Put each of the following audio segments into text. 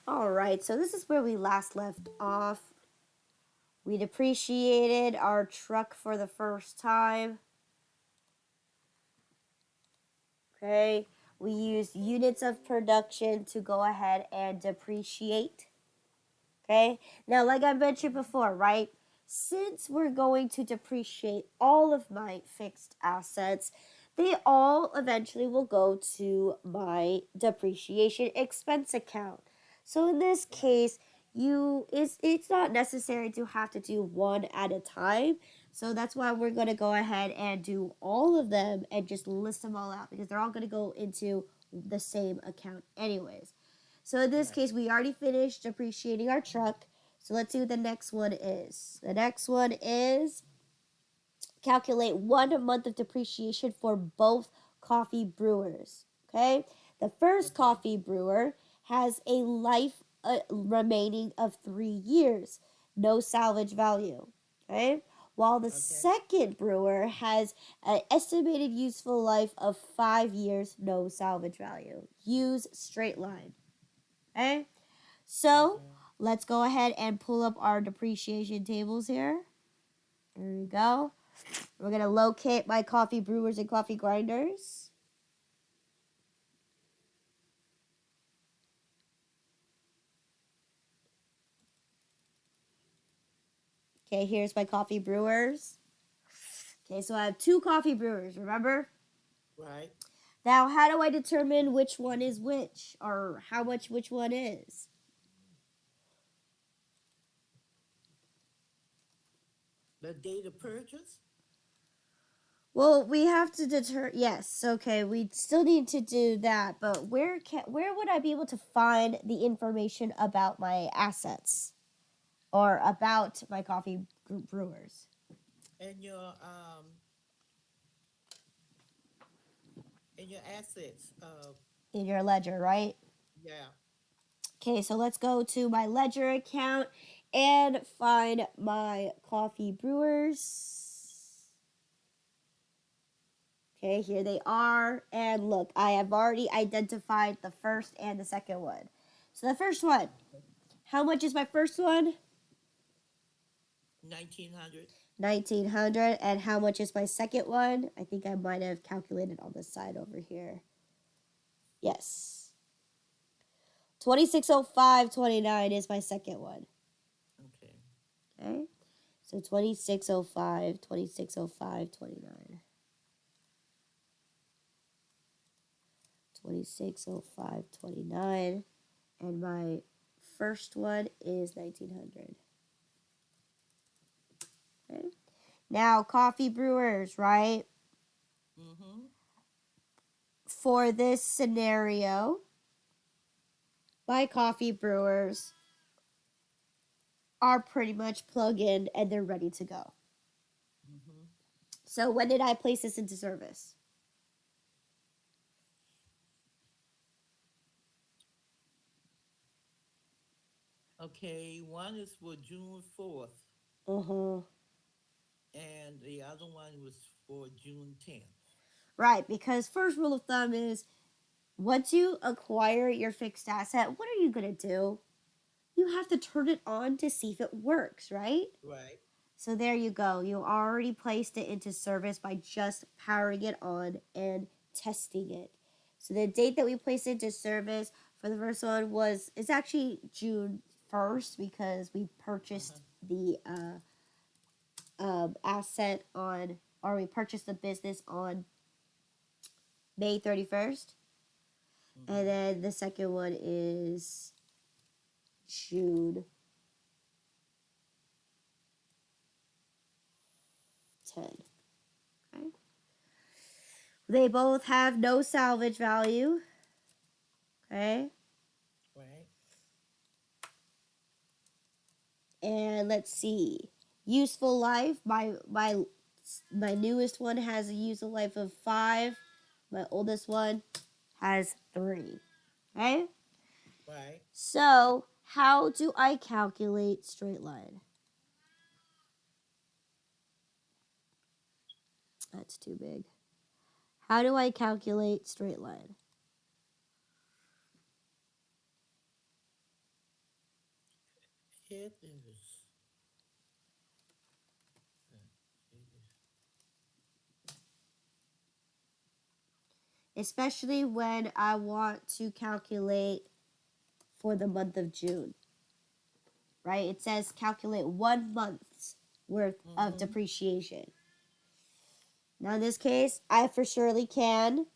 All right, so this is where we last left off. We depreciated our truck for the first time. Okay, we used units of production to go ahead and depreciate. Okay, now like I mentioned before, right? Since we're going to depreciate all of my fixed assets, they all eventually will go to my depreciation expense account. So in this case, it's not necessary to have to do one at a time. So that's why we're going to go ahead and do all of them and just list them all out because they're all going to go into the same account anyways. So in this case, we already finished depreciating our truck. So let's see what the next one is. The next one is calculate 1 month of depreciation for both coffee brewers. Okay? The first coffee brewer has a life remaining of 3 years, no salvage value. Okay? While the second brewer has an estimated useful life of 5 years, no salvage value. Use straight line. Okay? So let's go ahead and pull up our depreciation tables here. There we go. We're going to locate my coffee brewers and coffee grinders. Okay, here's my coffee brewers. Okay, so I have 2 coffee brewers, remember? Right. Now, how do I determine which one is which or how much which one is? The date of purchase? Well, we have to yes, okay, we still need to do that, but where would I be able to find the information about my assets or about my coffee brewers? And your assets. In your ledger, right? Yeah. Okay, so let's go to my ledger account and find my coffee brewers. Okay, here they are. And look, I have already identified the first and the second one. So the first one, how much is my first one? 1900. 1900. And how much is my second one? I think I might have calculated on the side over here. Yes. 2605.29 is my second one. Okay. Okay. So 2605, 2605.29. 2605.29. And my first one is 1900. Okay. Now, coffee brewers, right? Mm-hmm. For this scenario, my coffee brewers are pretty much plug in and they're ready to go. Mm-hmm. So, when did I place this into service? Okay, one is for June 4th, Uh huh. and the other one was for June 10th. Right, because first rule of thumb is once you acquire your fixed asset, what are you going to do? You have to turn it on to see if it works, right? Right. So there you go. You already placed it into service by just powering it on and testing it. So the date that we placed it into service for the first one was it's actually June 1st because we purchased the asset on or we purchased the business on May 31st. And Mm-hmm. then the second one is June 10. Okay. They both have no salvage value. Okay. Right. And let's see. Useful life. My newest one has a useful life of 5. My oldest one has 3. Okay? Right. So, how do I calculate straight line? That's too big. How do I calculate straight line? tip is Especially when I want to calculate for the month of June, right? It says calculate 1 month's worth of depreciation. Now, in this case, I for surely can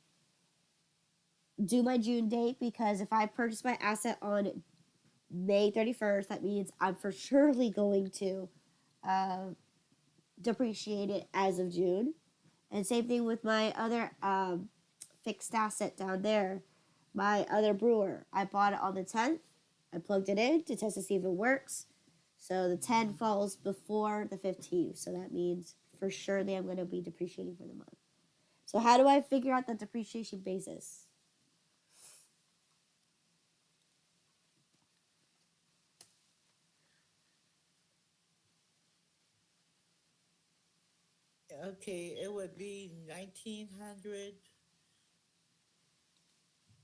do my June date because if I purchase my asset on May 31st, that means I'm for surely going to depreciate it as of June. And same thing with my other fixed asset down there, my other brewer. I bought it on the 10th. I plugged it in to test to see if it works. So the 10 falls before the 15th. So that means for surely I'm going to be depreciating for the month. So how do I figure out the depreciation basis? okay. It would be 1900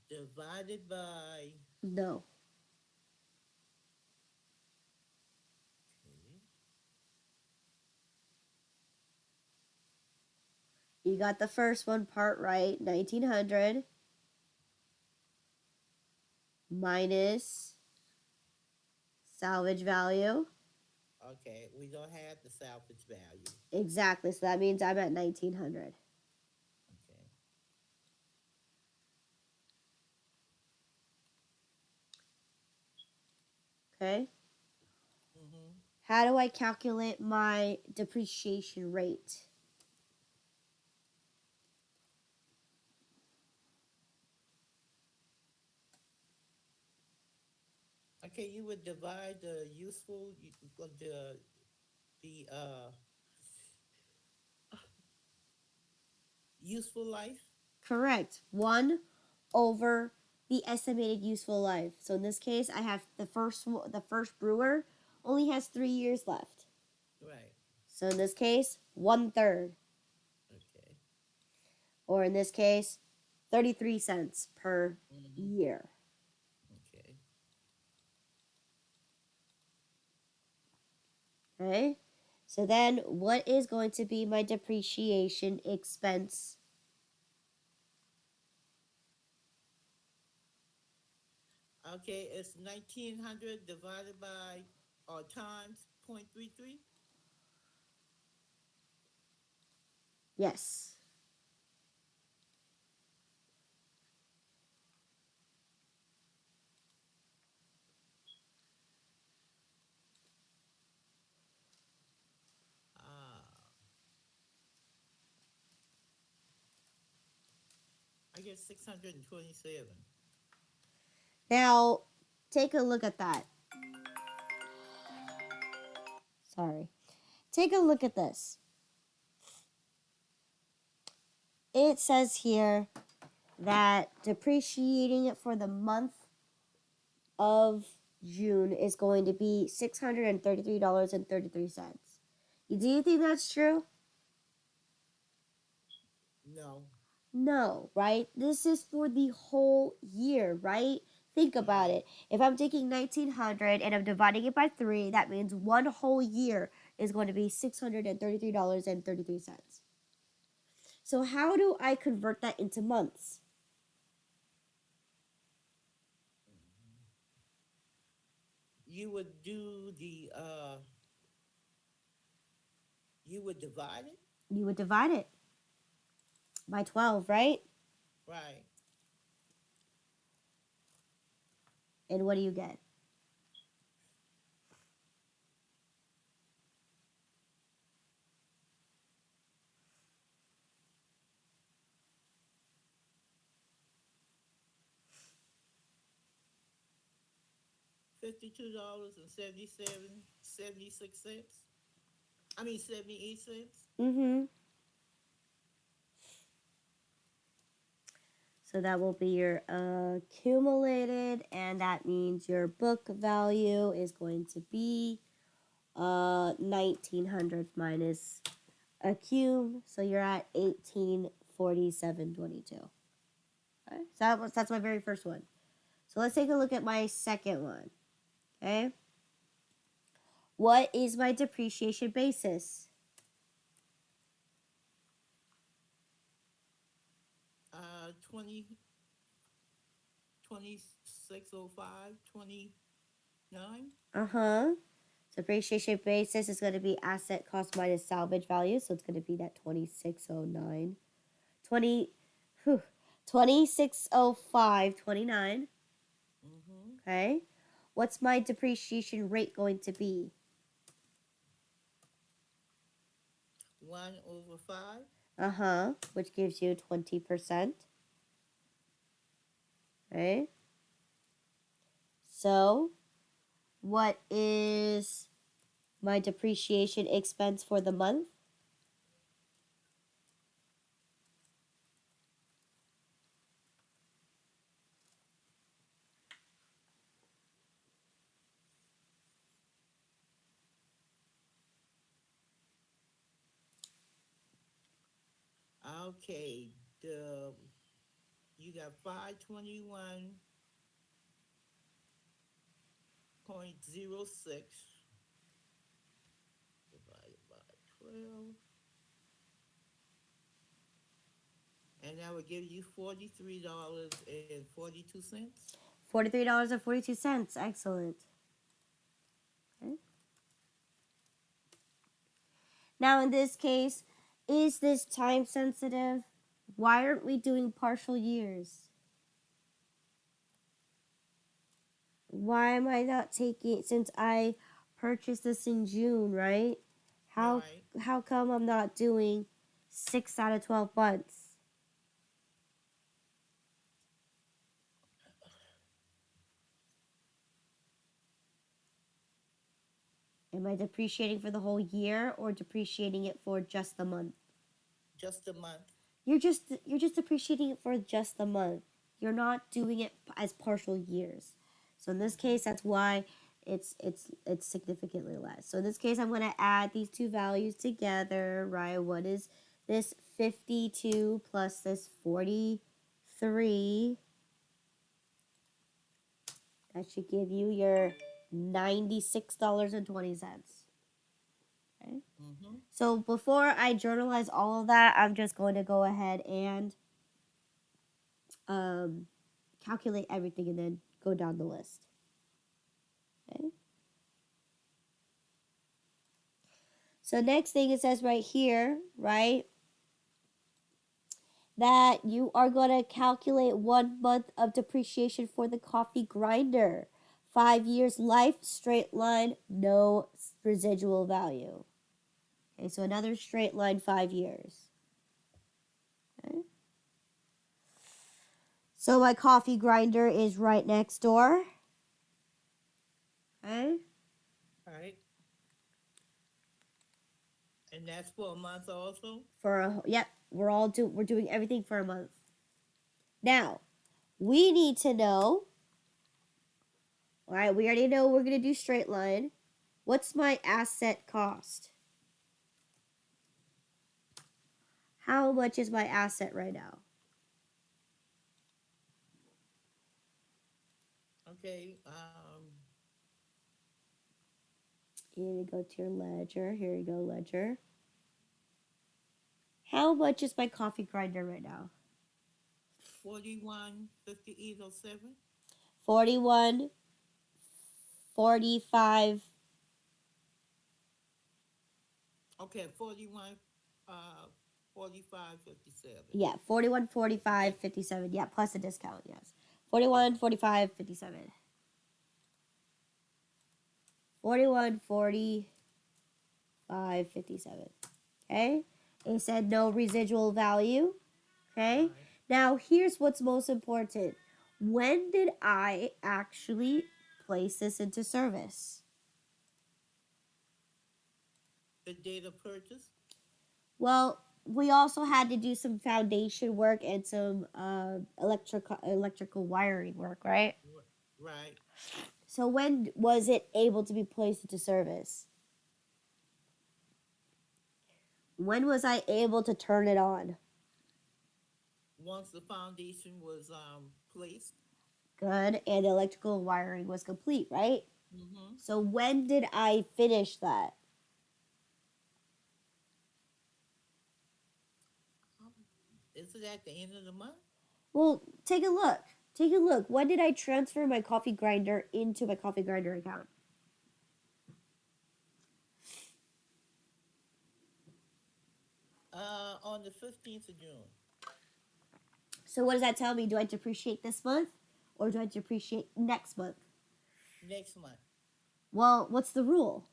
divided by. No. Okay. You got the first one part right. 1900 minus salvage value. Okay, we don't have the salvage value. Exactly. So that means I'm at 1900. Okay. Okay. Mm-hmm. How do I calculate my depreciation rate? Okay, you would divide the useful the useful life. Correct. 1 over the estimated useful life. So in this case, I have the first brewer only has 3 years left. Right. So in this case, 1/3. Okay. Or in this case, 33 cents per year. Okay. Okay? So then what is going to be my depreciation expense? Okay, it's 1900 divided by or times 0.33. Yes. Ah, I get 627. Now, take a look at that. Sorry. Take a look at this. It says here that depreciating it for the month of June is going to be $633.33. Do you think that's true? No. No, right? This is for the whole year, right? Think about Right. it. If I'm taking 1900 and I'm dividing it by 3, that means one whole year is going to be $633.33. So how do I convert that into months? You would do the you would divide it. You would divide it by 12, right? Right. And what do you get? $52 and 76 cents. I mean 78 cents. Mm-hmm. So that will be your accumulated, and that means your book value is going to be 1900 minus accum. So you're at 1847.22. Okay, so that's my very first one. So let's take a look at my second one. Okay. What is my depreciation basis? 20, 2605, 29. Uh-huh. So depreciation basis is going to be asset cost minus salvage value. So it's going to be that 2609. 20, 2605, 29. Mm-hmm. Okay. What's my depreciation rate going to be? 1/5. Uh-huh. Which gives you 20%. Okay. So what is my depreciation expense for the month? Okay. The You got 521.06 divided by 12. And that would give you $43.42. $43.42. Excellent. Okay. Now, in this case, is this time sensitive? Why aren't we doing partial years? Why am I not taking, since I purchased this in June, right? How Right. how come I'm not doing 6 out of 12 months? Am I depreciating for the whole year or depreciating it for just the month? Just a month. You're just depreciating it for just the month. You're not doing it as partial years. So in this case, that's why it's significantly less. So in this case, I'm going to add these two values together, right? What is this 52 plus this 43? That should give you your $96.20. Okay. Mm-hmm. So before I journalize all of that, I'm just going to go ahead and um, calculate everything and then go down the list. Okay. So next thing it says right here, right, that you are going to calculate 1 month of depreciation for the coffee grinder. 5 years life, straight line, no residual value. Okay, so another straight line, 5 years. Okay. So my coffee grinder is right next door. Okay. All right. And that's for a month also? Yep, we're doing everything for a month. Now, we need to know, all right, we already know we're going to do straight line. What's my asset cost? How much is my asset right now? Okay. You need to go to your ledger. Here you go, ledger. How much is my coffee grinder right now? 41.5807. 41, 45. Okay, 41, 45.57. Yeah, 41, 45, Okay. 57. Yeah, plus a discount, yes. 41, Yeah. 45, 57. 41, 45, 57. Okay? It said no residual value. Okay? Right. Now, here's what's most important. When did I actually place this into service? The date of purchase. Well, we also had to do some foundation work and some electrical wiring work, right? Right. So when was it able to be placed into service? When was I able to turn it on? Once the foundation was placed. Good, and the electrical wiring was complete, right? Mm-hmm. So when did I finish that? Is it at the end of the month? Well, take a look. Take a look. When did I transfer my coffee grinder into my coffee grinder account? On the 15th of June. So what does that tell me? Do I depreciate this month or do I depreciate next month? Next month. Well, what's the rule?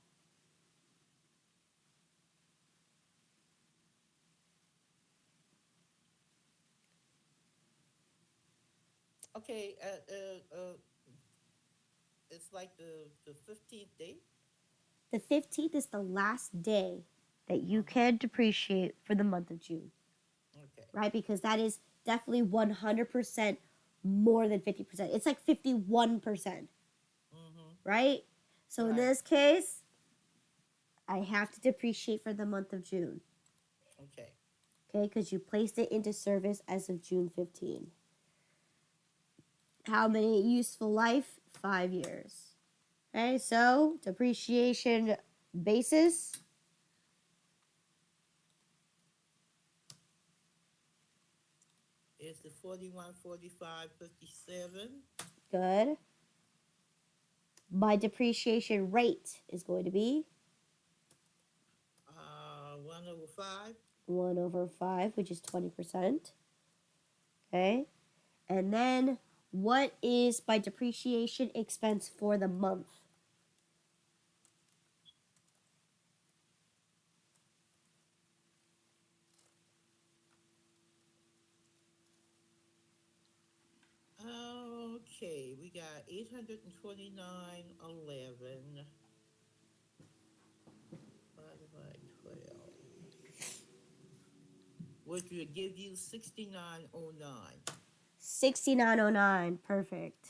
Okay. It's like the 15th day. The 15th is the last day that you Uh-huh. can depreciate for the month of June, Okay. right? Because that is definitely 100% more than 50%. It's like 51%, Mm-hmm. right? So in Right. this case, I have to depreciate for the month of June, Okay. okay? Because you placed it into service as of June 15. How many useful life? 5 years. Okay, so depreciation basis. It's the 41, 45, 57. Good. My depreciation rate is going to be 1/5. 1 over 5, which is 20%. Okay. And then what is my depreciation expense for the month? Okay, we got 829.11 divided by 12, which would give you 6909. 6909. Perfect.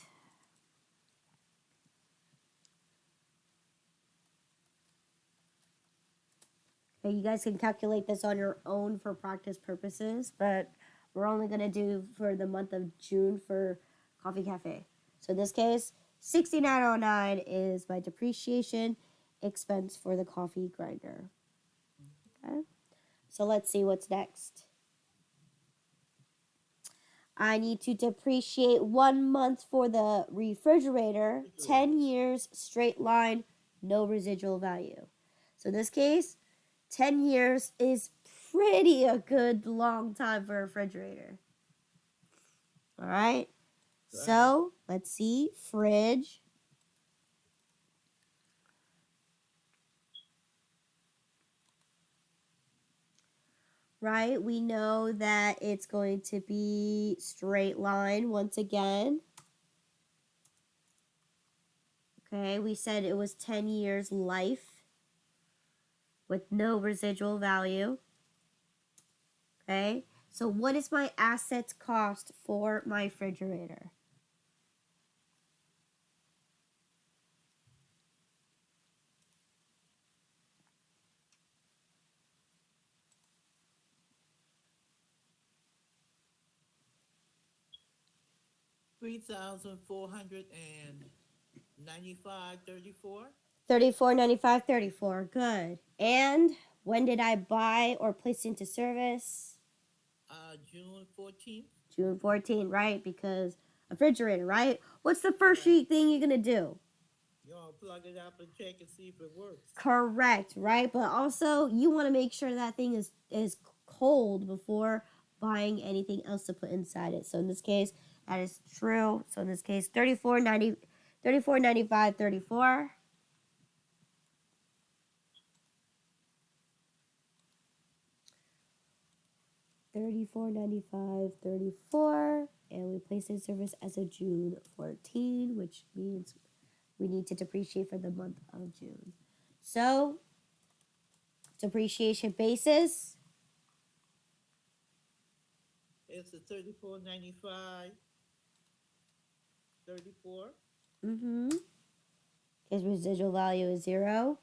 Okay, you guys can calculate this on your own for practice purposes, but we're only going to do for the month of June for Coffee Cafe. So in this case, 6909 is my depreciation expense for the coffee grinder. Okay? So let's see what's next. I need to depreciate 1 month for the refrigerator, 10 years straight line, no residual value. So in this case, 10 years is pretty a good long time for a refrigerator. All right. Right. So let's see. Fridge. Right. We know that it's going to be straight line once again. Okay. We said it was 10 years life with no residual value. Okay. So what is my assets cost for my refrigerator? $3,495.34. 34.95.34. Good. And when did I buy or place into service? June 14th. June 14, right? Because refrigerator, right? What's the first Right. thing you're gonna do? You want to plug it up and check and see if it works. Correct, right? But also you want to make sure that thing is cold before buying anything else to put inside it. So in this case, that is true. So in this case, 34.95.34. 34.95.34, and we place in service as of June 14, which means we need to depreciate for the month of June. So, depreciation basis, It's a 34.95, 34. mm-hmm, his residual value is 0.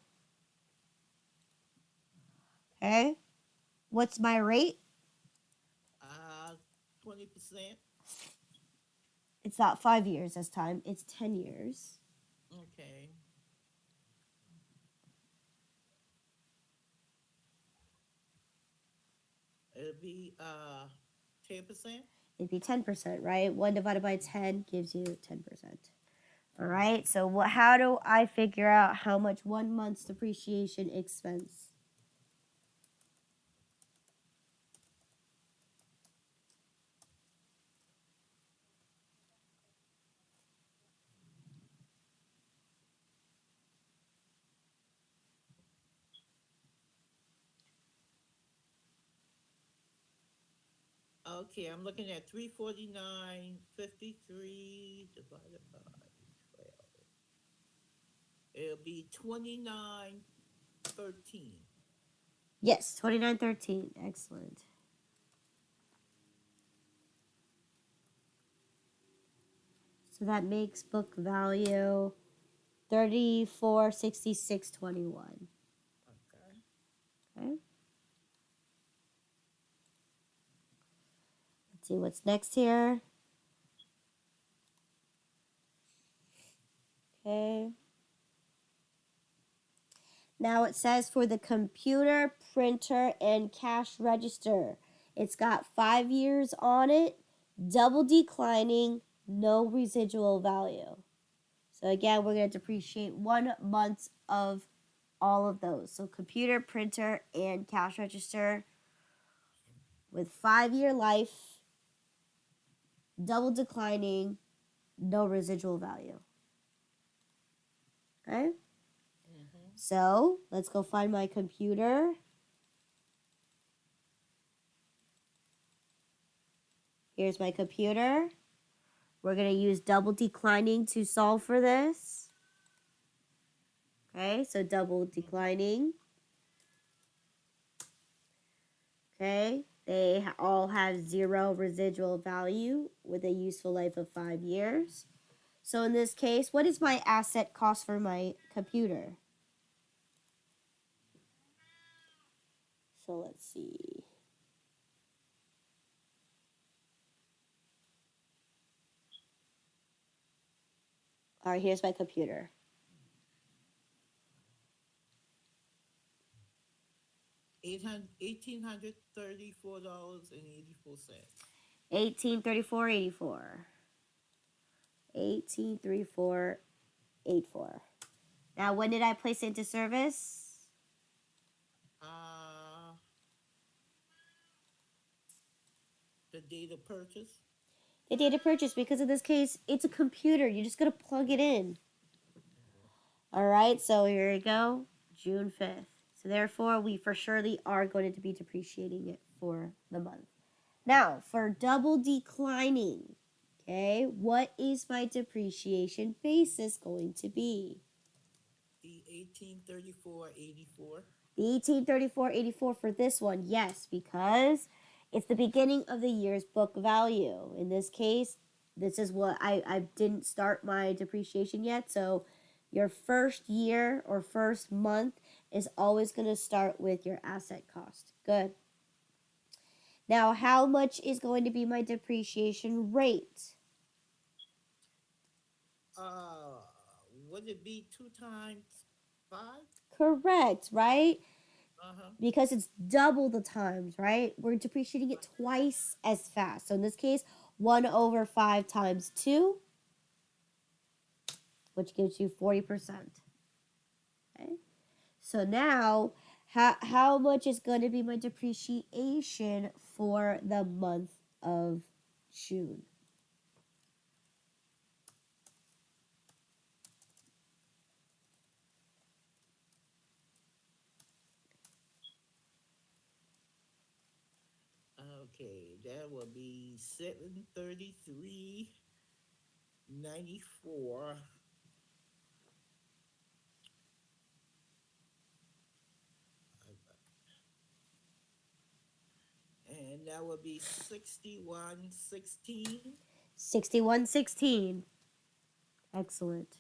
Okay, what's my rate? 20%. It's not 5 years this time, it's 10 years. Okay. It'll be 10%. It'd be 10%, right? 1 divided by 10 gives you 10%. All right, so how do I figure out how much 1 month's depreciation expense? Okay, I'm looking at 349.53 divided by 12. It'll be 29.13. Yes, 29.13. Excellent. So that makes book value 3466.21. Okay. Okay. Let's see what's next here. Okay. Now it says for the computer, printer, and cash register, it's got 5 years on it, double declining, no residual value. So again, we're going to depreciate 1 month of all of those. So computer, printer, and cash register with 5-year life, double declining, no residual value. Okay? So let's go find my computer. Here's my computer. We're going to use double declining to solve for this. Okay, so double declining. Okay, they all have 0 residual value with a useful life of 5 years. So in this case, what is my asset cost for my computer? So let's see. All right, here's my computer. $1,834.84. 1834.84. 1834.84. Now, when did I place it into service? The date of purchase. The date of purchase, because in this case, it's a computer. You're just going to plug it in. All right, so here we go, June 5th. So therefore, we for surely are going to be depreciating it for the month. Now, for double declining, okay, what is my depreciation basis going to be? The 1834.84. The 1834.84 for this one, yes, because it's the beginning of the year's book value. In this case, this is what I didn't start my depreciation yet, so your first year or first month is always going to start with your asset cost. Good. Now, how much is going to be my depreciation rate? Would it be 2 times 5? Correct, right? Uh-huh. Because it's double the times, right? We're depreciating it twice as fast. So in this case, 1 over 5 times 2, which gives you 40%. Okay? So now, how much is going to be my depreciation for the month of June? Okay, that will be 733.94. And that would be 61.16. 6116. Excellent.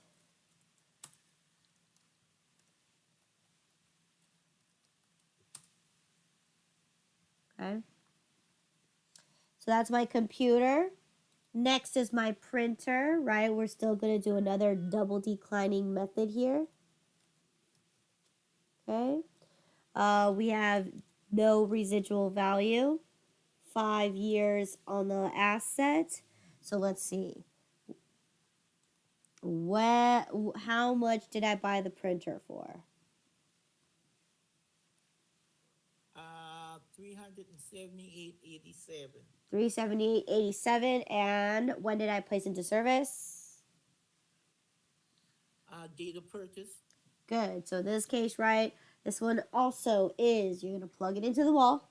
Okay. So that's my computer. Next is my printer, right? We're still going to do another double declining method here. Okay. We have no residual value. 5 years on the asset. So let's see. How much did I buy the printer for? 378.87. 378.87. And when did I place into service? Date of purchase. Good. So in this case, right, this one also is you're going to plug it into the wall.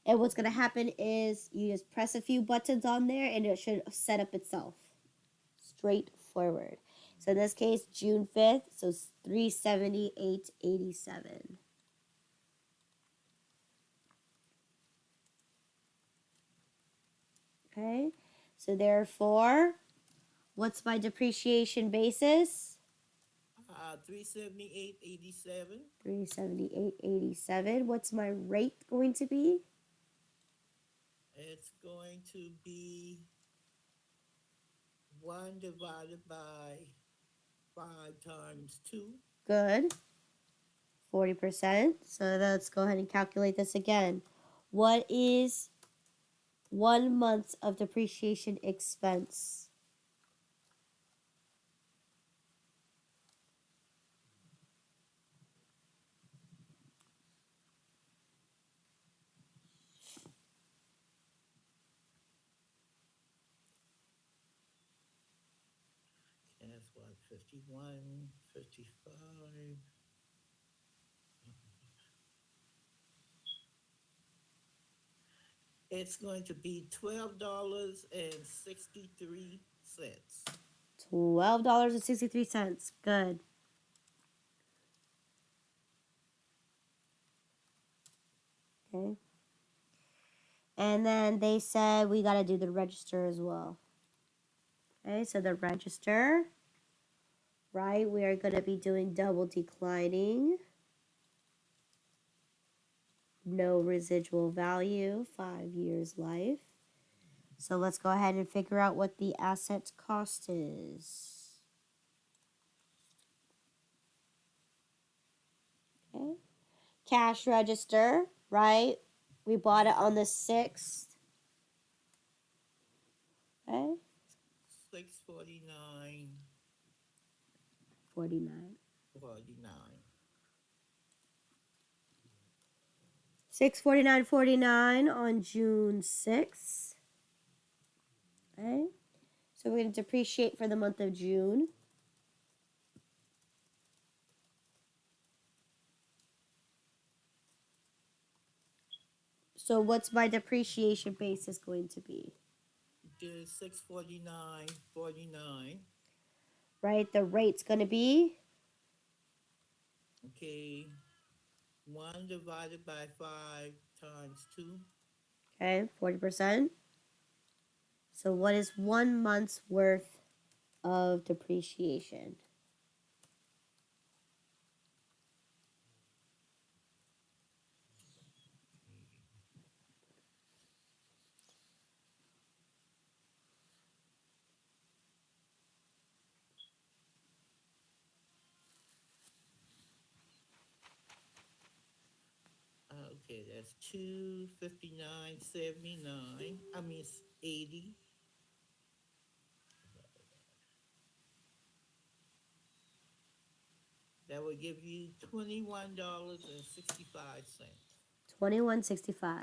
And what's going to happen is you just press a few buttons on there and it should set up itself. Straightforward. So in this case, June 5th, so 378.87. Okay, so therefore, what's my depreciation basis? 378.87. 378.87. What's my rate going to be? It's going to be 1 divided by 5 times 2. Good. 40%. So let's go ahead and calculate this again. What is 1 month of depreciation expense? That's what, 51, 55. It's going to be $12.63. $12.63. Good. Okay. And then they said we got to do the register as well. Okay, so the register, right? We are going to be doing double declining. No residual value, 5 years life. So let's go ahead and figure out what the asset cost is. Okay. Cash register, right? We bought it on the 6th. Okay. 649. 49. 49. 649.49 on June 6th. Okay. So we're going to depreciate for the month of June. So what's my depreciation basis going to be? The 649.49. Right, the rate's going to be? Okay. 1 divided by 5 times 2. Okay, 40%. So what is 1 month's worth of depreciation? Okay, that's 259.79. I mean, it's 80. That would give you $21.65. 2165.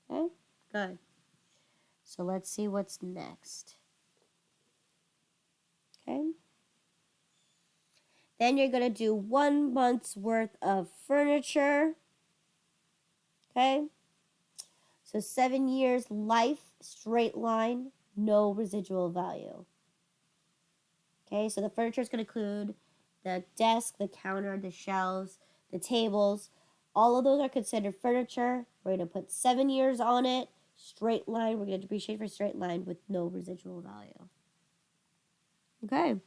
Okay, good. So let's see what's next. Okay. Then you're going to do 1 month's worth of furniture. Okay. So 7 years life, straight line, no residual value. Okay, so the furniture is going to include the desk, the counter, the shelves, the tables. All of those are considered furniture. We're going to put 7 years on it, straight line. We're going to depreciate for straight line with no residual value. Okay.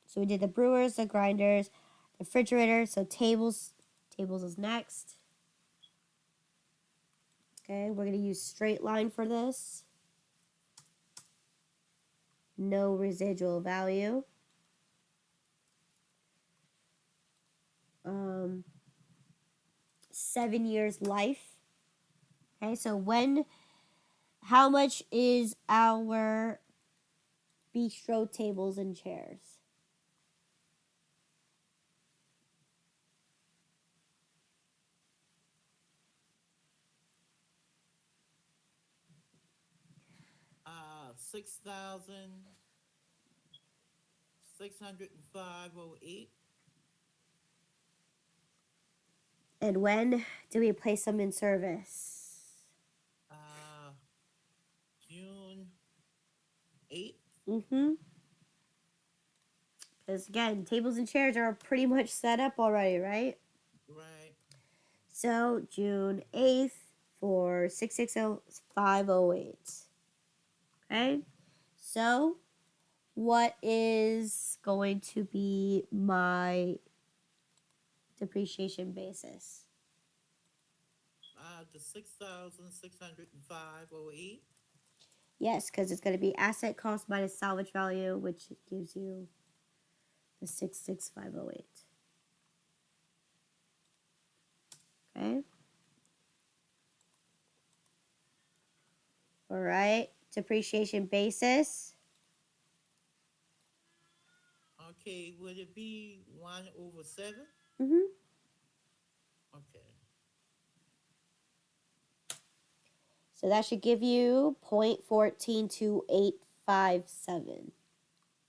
So we did the brewers, the grinders, the refrigerator. So tables is next. Okay, we're going to use straight line for this. No residual value. um, 7 years life. Okay, so how much is our bistro tables and chairs? $6,605.08. And when do we place them in service? Uh, June 8th. Mm-hmm. Because again, tables and chairs are pretty much set up already, right? Right. So June 8th for 660,508. Okay. So what is going to be my depreciation basis? The 6,605.08. Yes, because it's going to be asset cost minus salvage value, which gives you the 66508. Okay. All right. Depreciation basis. Okay, would it be 1/7? Mm-hmm. Okay. So that should give you 0.14287.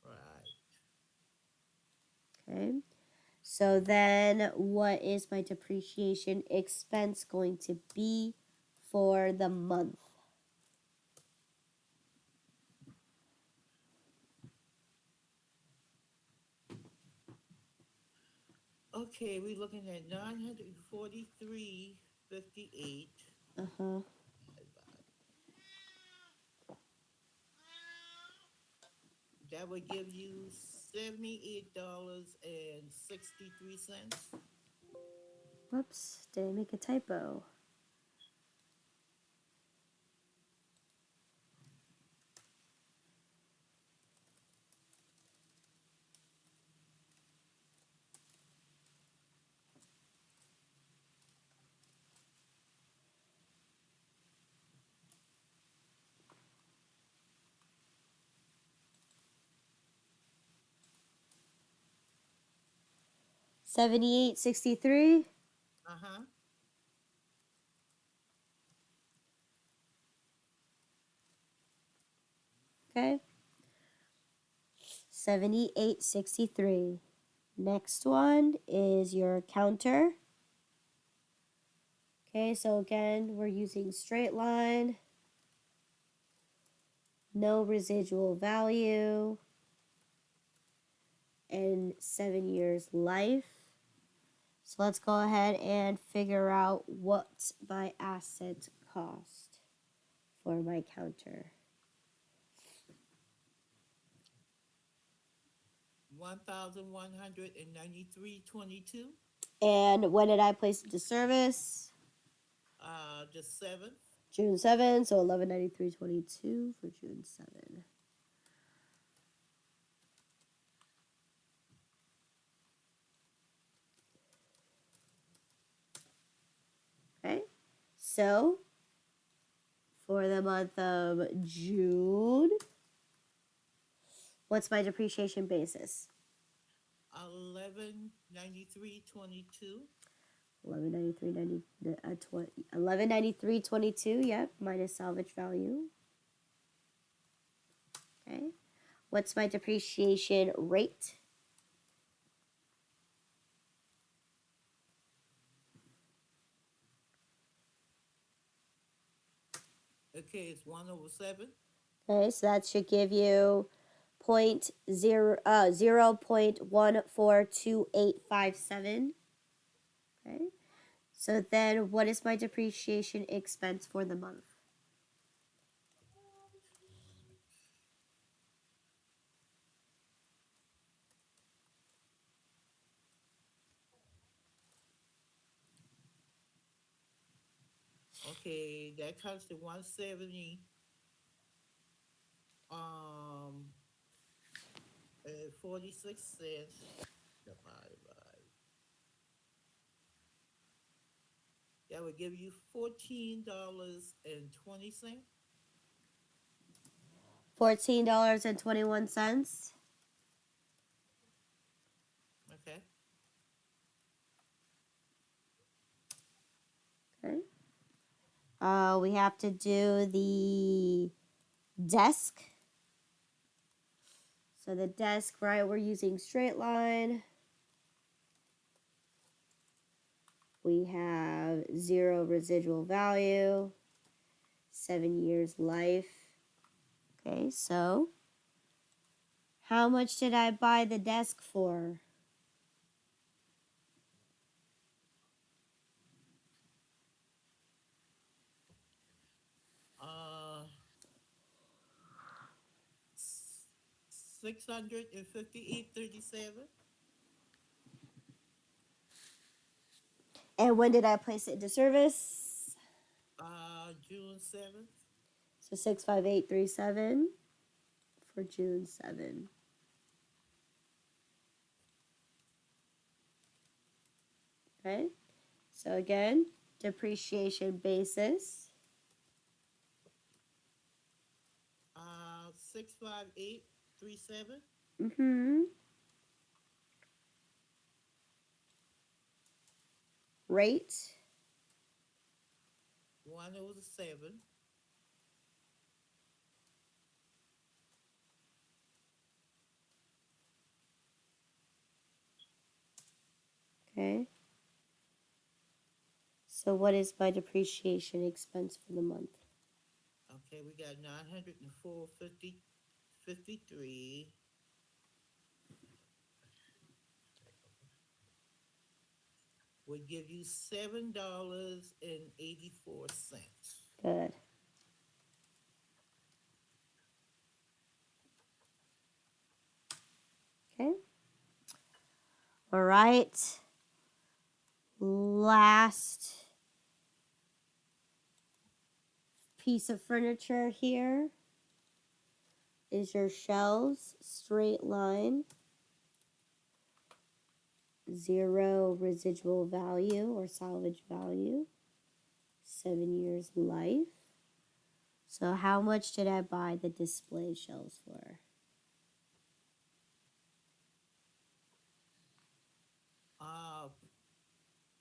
Right. Okay. So then what is my depreciation expense going to be for the month? Okay, we're looking at 943.58. Uh-huh. That would give you $78.63. Whoops, did I make a typo? $78.63. Uh-huh. Okay. $78.63. Next one is your counter. Okay, so again, we're using straight line, no residual value, and 7 years life. So let's go ahead and figure out what my asset cost for my counter. 1,193.22. And when did I place it to service? The 7th. June 7, so 1193.22 for June 7. Okay, so for the month of June, what's my depreciation basis? 1193.22. 1193.22, yep, minus salvage value. Okay, what's my depreciation rate? Okay, it's 1/7. Okay, so that should give you 0.14287. Okay, so then what is my depreciation expense for the month? Okay, that comes to 170. Um, 46 cents divided by That would give you $14.20. $14.21. Okay. Okay. We have to do the desk. So the desk, right, we're using straight line. We have 0 residual value, 7 years life. Okay, so how much did I buy the desk for? Uh, 658.37. And when did I place it into service? June 7th. So 65837 for June 7. Okay, so again, depreciation basis. 658.37. Rate. 107. Okay. So what is my depreciation expense for the month? Okay, we got 904.53. Would give you $7.84. Good. Okay. All right. Last piece of furniture here is your shelves, straight line, 0 residual value or salvage value, 7 years life. So how much did I buy the display shelves for?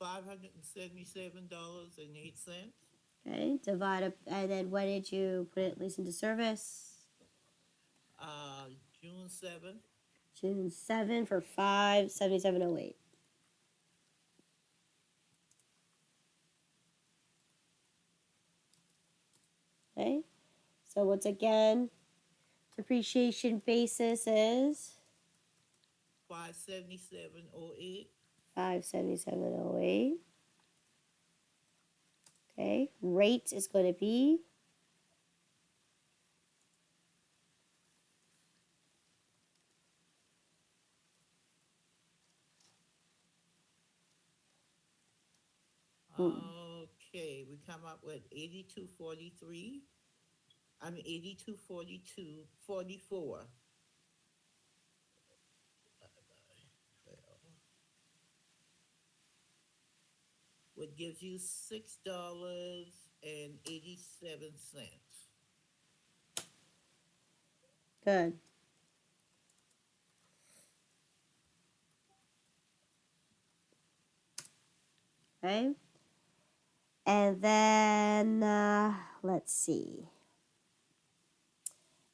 $577.08. Okay, divide up, and then when did you put it at least into service? Uh, June 7th. June 7 for 577.08. Okay, so once again, depreciation basis is 577.08. 577.08. Okay, rate is going to be Okay, we come up with 82.43. I mean 82.42.44. What gives you $6.87. good. Okay, and then let's see.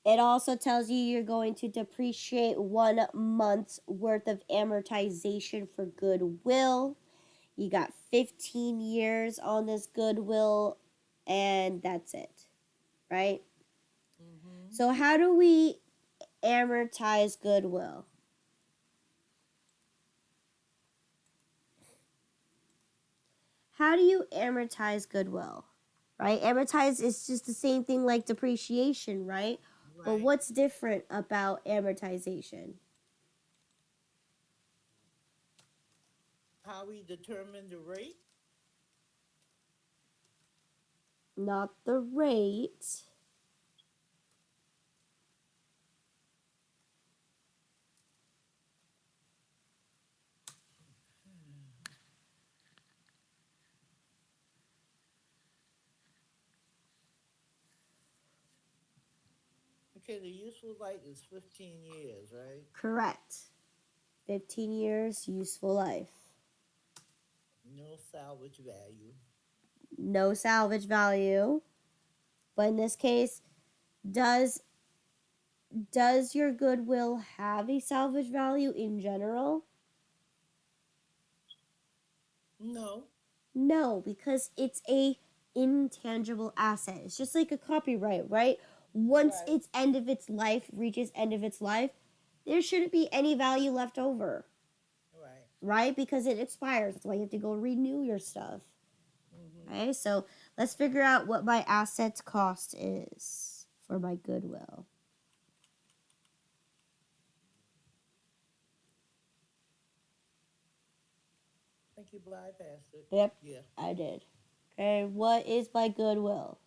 It also tells you you're going to depreciate 1 month's worth of amortization for goodwill. You got 15 years on this goodwill, and that's it, right? Mm-hmm. So, how do we amortize goodwill? How do you amortize goodwill? Right? Amortize is just the same thing like depreciation, right? But Right. what's different about amortization? How we determine the rate? Not the rate. Okay, the useful life is 15 years, right? Correct. 15 years useful life. No salvage value. No salvage value. But in this case, does your goodwill have a salvage value in general? No. No, because it's a intangible asset. It's just like a copyright, right? Once Right. its end of its life reaches end of its life, there shouldn't be any value left over, Right. right? Because it expires. That's why you have to go renew your stuff. Okay, so let's figure out what my assets cost is for my goodwill. I think you bypassed it. Yep, Yeah. I did. Okay, what is my goodwill?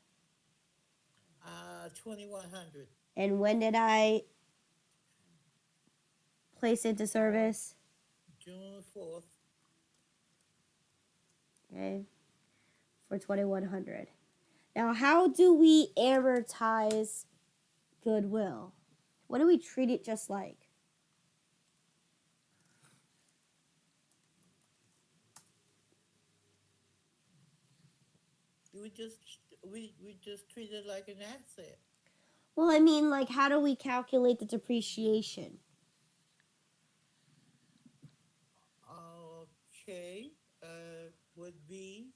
2100. And when did I place into Uh, service? June 4th. Okay, for 2100. Now, how do we amortize goodwill? What do we treat it just like? We just treat it like an asset. Well, I mean, like, how do we calculate the depreciation? Okay. Would be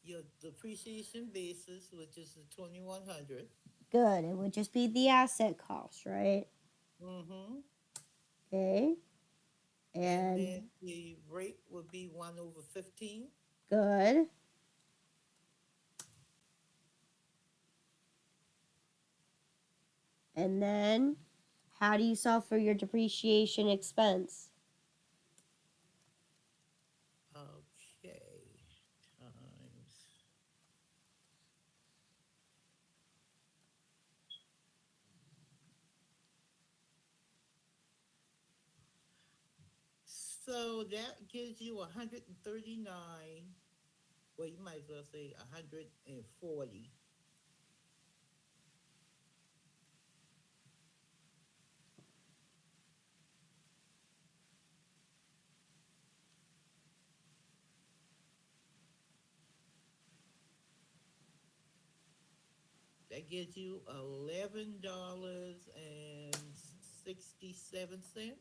your depreciation basis, which is the 2100. Good, it would just be the asset cost, right? Mm-hmm. Okay, And and then the rate would be 1/15. good. And then, how do you solve for your depreciation expense? Okay. Times. So that gives you 139. Well, you might as well say 140. That gives you $11.67.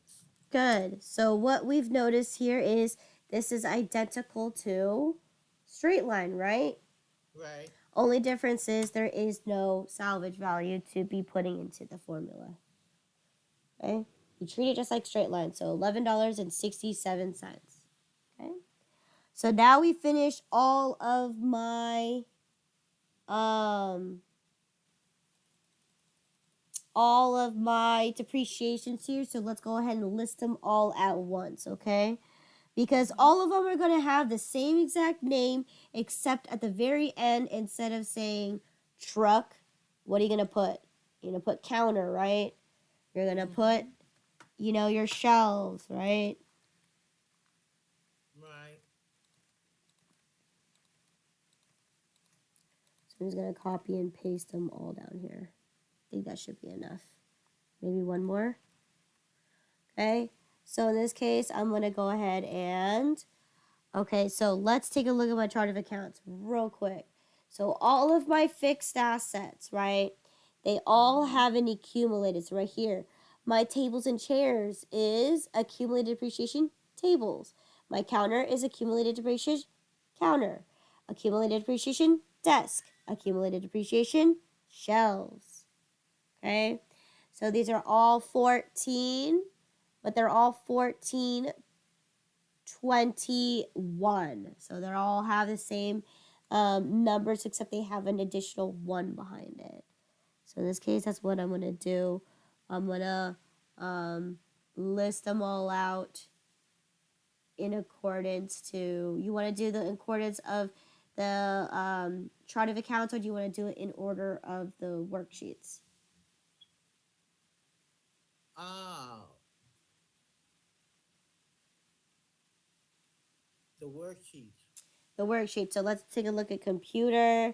Good. So what we've noticed here is this is identical to straight line, right? Right. Only difference is there is no salvage value to be putting into the formula. Okay? You treat it just like straight line. So $11.67. Okay? So now we finished um all of my depreciations here. So let's go ahead and list them all at once, okay? Because all of them are going to have the same exact name, except at the very end, instead of saying truck, what are you going to put? You're going to put counter, right? You're going to put, your shelves, right? Right. So I'm just going to copy and paste them all down here. I think that should be enough. Maybe one more. Okay. So in this case, I'm going to go ahead and okay, so let's take a look at my chart of accounts real quick. So all of my fixed assets, right? They all have an accumulated. So right here, my tables and chairs is accumulated depreciation tables. My counter is accumulated depreciation counter. Accumulated depreciation desk. Accumulated depreciation shelves. Okay? So these are all 14, but they're all 1421. So they all have the same numbers, except they have an additional 1 behind it. So in this case, that's what I'm going to do. I'm going to list them all out in accordance to, you want to do the in accordance of the chart of accounts, or do you want to do it in order of the worksheets? Ah, the worksheet. The worksheet. So let's take a look at computer.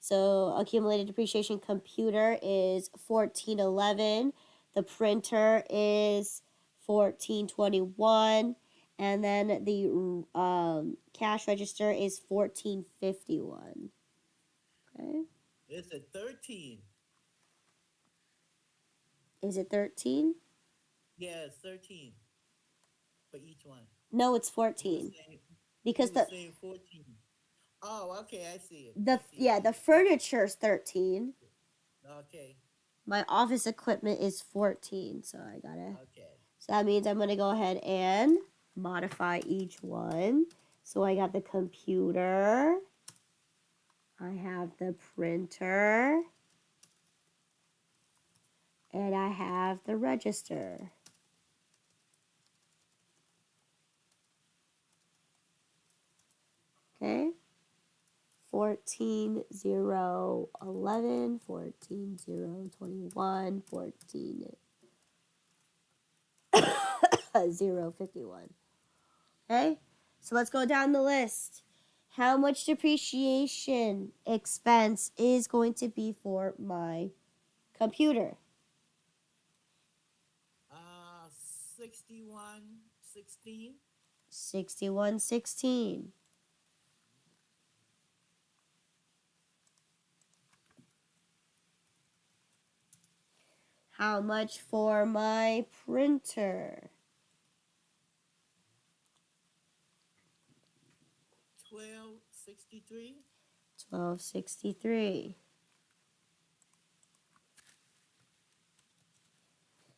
So accumulated depreciation computer is 1411. The printer is 1421. And then the cash register is 1451. Okay. It's a 13. Is it 13? Yeah, it's 13 for each one. No, it's You were 14. saying Because you were saying 14. Oh, okay, I see it. I see it. the furniture's 13. Okay, My office equipment is 14. So I gotta. okay. So that means I'm gonna go ahead and modify each one. So I got the computer. I have the printer. And I have the register. Okay. 14,011, 14,021, 14,051. Okay, so let's go down the list. How much depreciation expense is going to be for my computer? 6116. 6116. How much for my printer? 1263. 1263.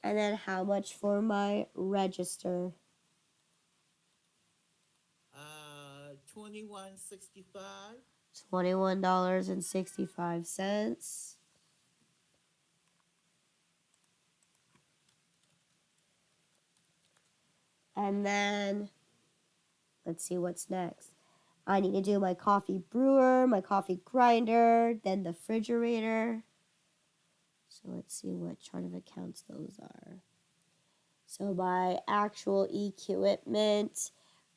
And then how much for my register? 2165. $21.65. And then let's see what's next. I need to do my coffee brewer, my coffee grinder, then the refrigerator. So let's see what chart of accounts those are. So my actual equipment,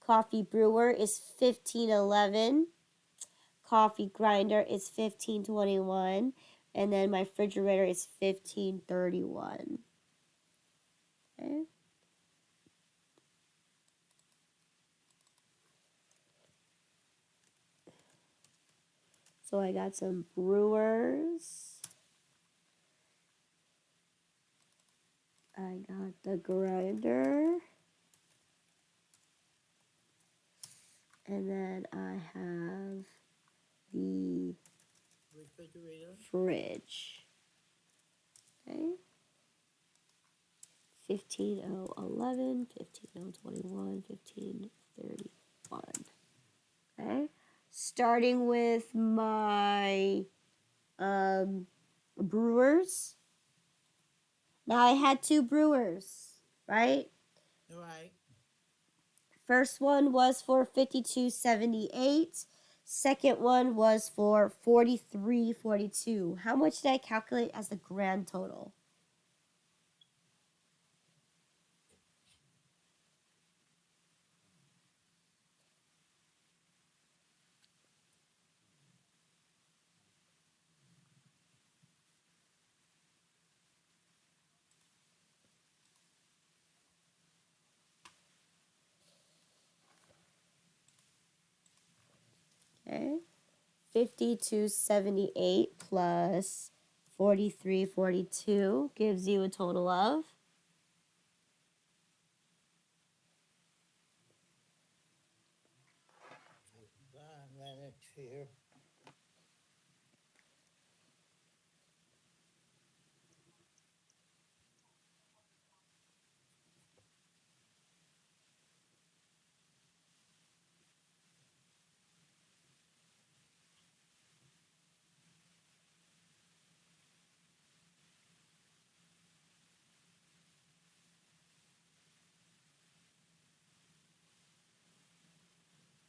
coffee brewer is 1511. Coffee grinder is 1521. And then my refrigerator is 1531. Okay. So I got some brewers. I got the grinder. And then I have the Refrigerator. fridge. Okay. 15011, 15021, 1531. Okay. Starting with my brewers. Now I had two brewers, right? Right. First one was for 5278. Second one was for 4342. How much did I calculate as the grand total? Okay. 5278 plus 4342 gives you a total of 1 minute here.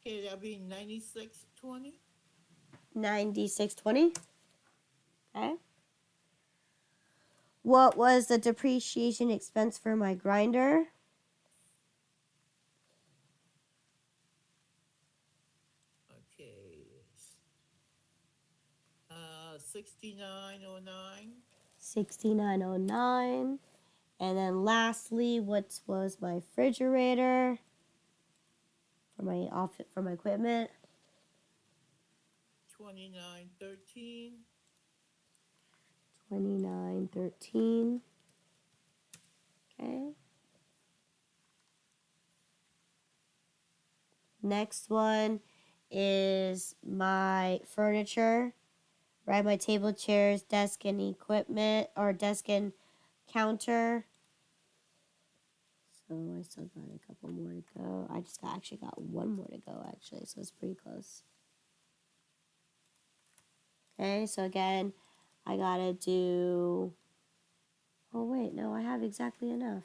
Okay, that'll be 9620. 9620. Okay. What was the depreciation expense for my grinder? Okay. $69.09. 69.09. And then lastly, what was my refrigerator for my equipment? $29.13. 29.13. Okay. Next one is my furniture, right? My table, chairs, desk, and equipment, or desk and counter. So I still got a couple more to go. I just actually got one more to go, actually, so it's pretty close. Okay, so again, I gotta do. Oh, wait, no, I have exactly enough.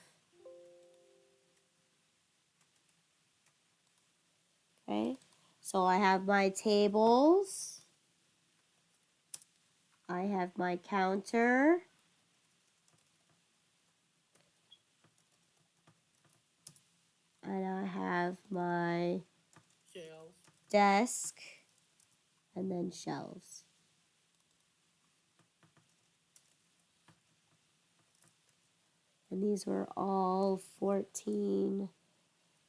Okay, so I have my tables, I have my counter, and I have my Shelves. desk, and then shelves. And these were all 14,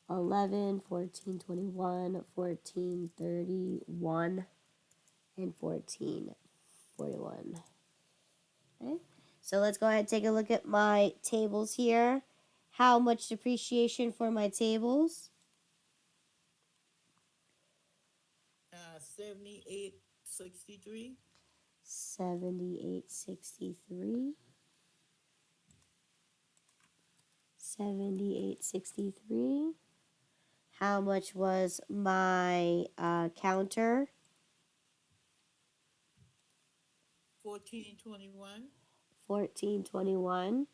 11, 14, 21, 14, 31, and 14, 41. Okay, so let's go ahead and take a look at my tables here. How much depreciation for my tables? 78.63. 78.63. 78.63. How much was my counter? 14.21. 14.21.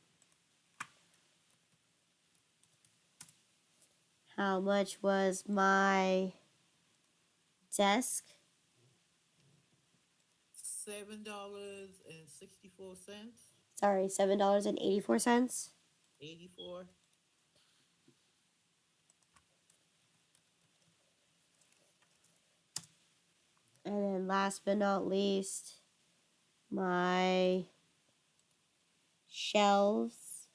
How much was my desk? $7.64. Sorry, $7.84. 84. And then last but not least, my shelves.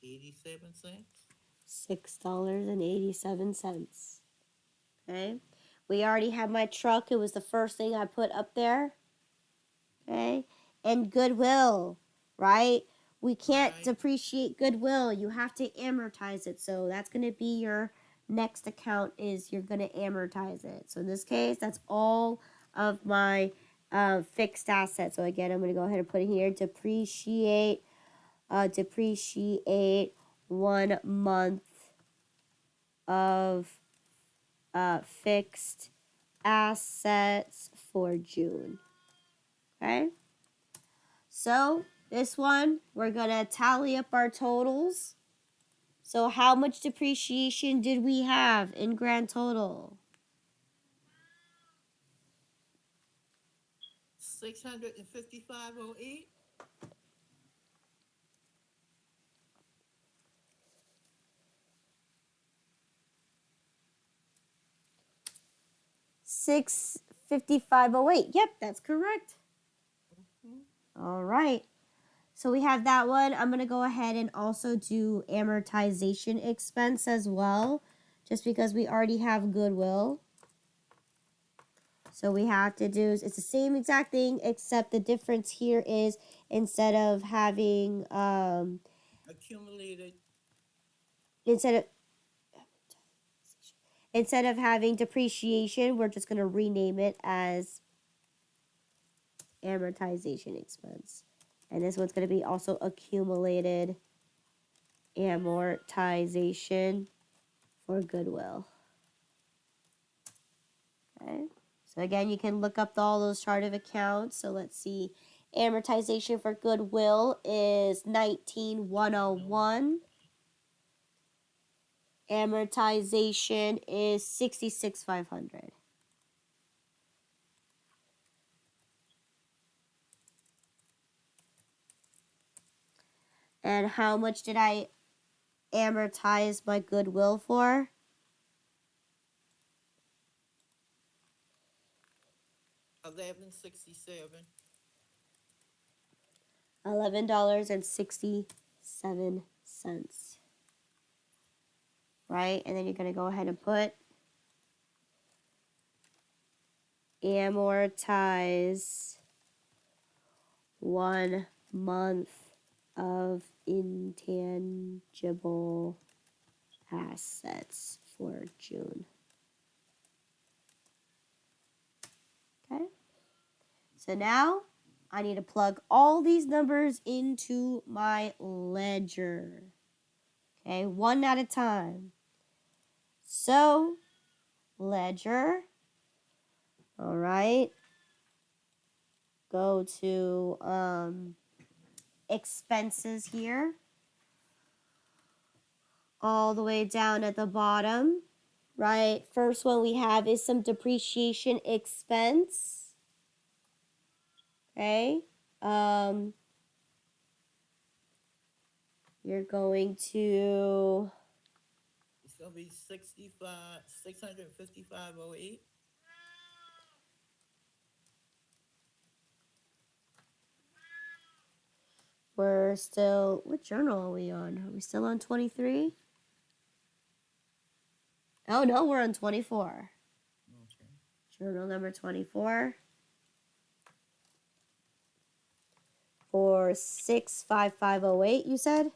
$6.87. $6.87. Okay. We already have my truck. It was the first thing I put up there. Okay. And goodwill, right? We can't Right. depreciate goodwill. You have to amortize it. So that's going to be your next account is you're going to amortize it. So in this case, that's all of my fixed assets. So again, I'm going to go ahead and put it here. Depreciate 1 month of fixed assets for June. Okay. So this one, we're going to tally up our totals. So how much depreciation did we have in grand total? $655.08. $655.08. Yep, that's correct. All right. So we have that one. I'm going to go ahead and also do amortization expense as well, just because we already have goodwill. So we have to do, it's the same exact thing, except the difference here is instead of having, Accumulated. instead of having depreciation, we're just going to rename it as amortization expense. And this one's going to be also accumulated amortization for goodwill. Okay. So again, you can look up all those chart of accounts. So let's see. Amortization for goodwill is 19,101. Amortization is 66,500. And how much did I amortize my goodwill for? $11.67. $11.67. Right? And then you're going to go ahead and put amortize 1 month of intangible assets for June. Okay. So now I need to plug all these numbers into my ledger. Okay, one at a time. So, ledger. All right. Go to expenses here. All the way down at the bottom. Right. First one we have is some depreciation expense. Okay. You're going to. It's gonna be 655.08. We're still. What journal are we on? Are we still on 23? Oh no, we're on 24. Okay. Journal number 24. For 65508, you said?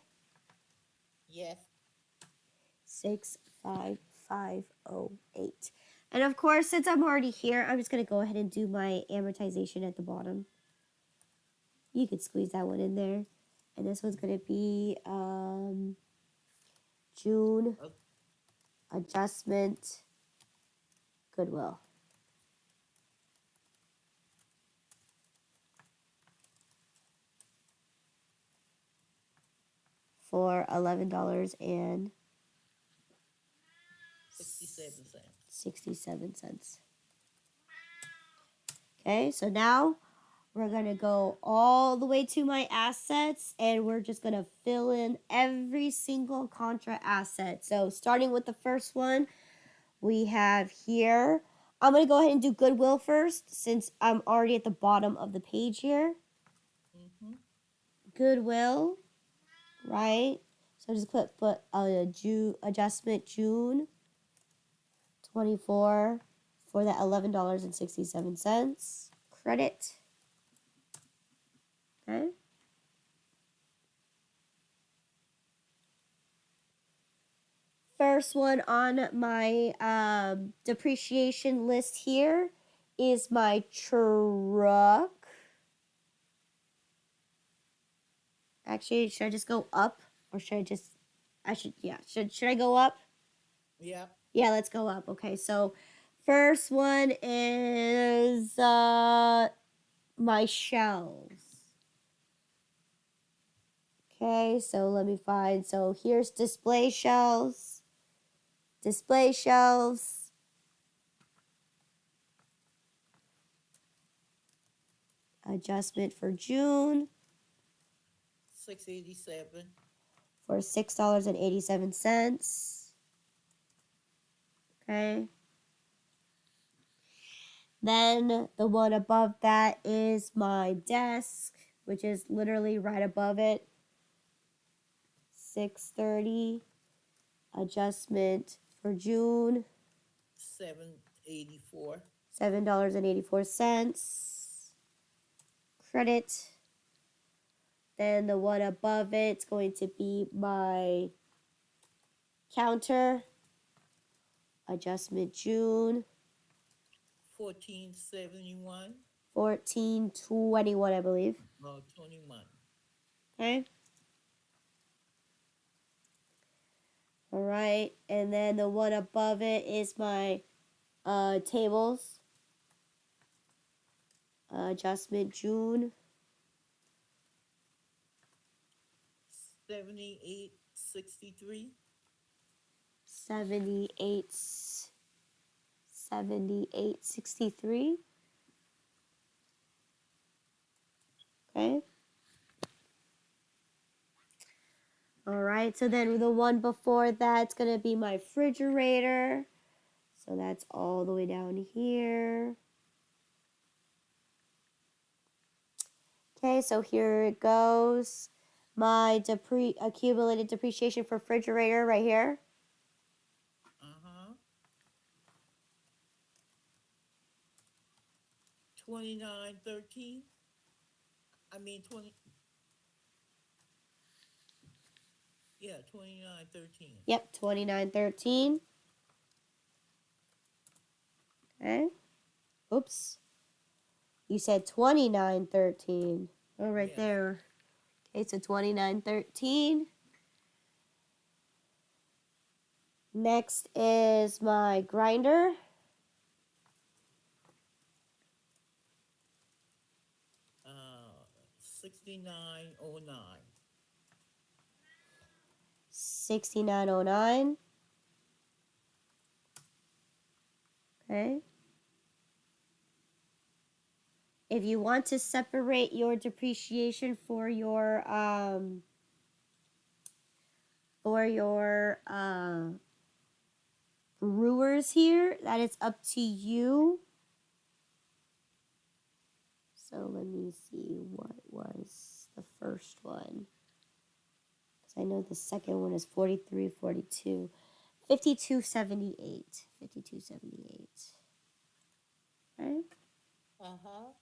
Yes. 65508. And of course, since I'm already here, I'm just going to go ahead and do my amortization at the bottom. You could squeeze that one in there. And this one's going to be June adjustment goodwill. For $11.67. Okay, so now we're going to go all the way to my assets and we're just going to fill in every single contra asset. So starting with the first one, we have here, I'm going to go ahead and do goodwill first since I'm already at the bottom of the page here. Mm-hmm. Goodwill, right? So just put adjustment June 24 for that $11.67. Credit. Okay. First one on my depreciation list here is my truck. Actually, should I just go up or should I just? Should I go up? Yeah. Yeah, let's go up. Okay, so first one is my shelves. Okay, so let me find. So here's display shelves. Display shelves. Adjustment for June. 687. For $6.87. Okay. Then the one above that is my desk, which is literally right above it. 630. Adjustment for June. 784. $7.84. Credit. Then the one above it's going to be my counter. Adjustment June. 1471. 1421, I believe. 21. Okay. All right. And then the one above it is my tables. Adjustment June. 7863. 7863. Okay. All right. So then the one before that's going to be my refrigerator. So that's all the way down here. Okay, so here it goes. My accumulated depreciation for refrigerator right here. Uh-huh. 2913. I mean 20. Yeah, 2913. Yep, 2913. Okay. Oops. You said 2913. Oh, right Yes. there. Okay, so 2913. Next is my grinder. 6909. 6909. Okay. If you want to separate your depreciation for your brewers here, that is up to you. So let me see what was the first one. Because I know the second one is 4342. 5278. 5278. Okay. Uh-huh.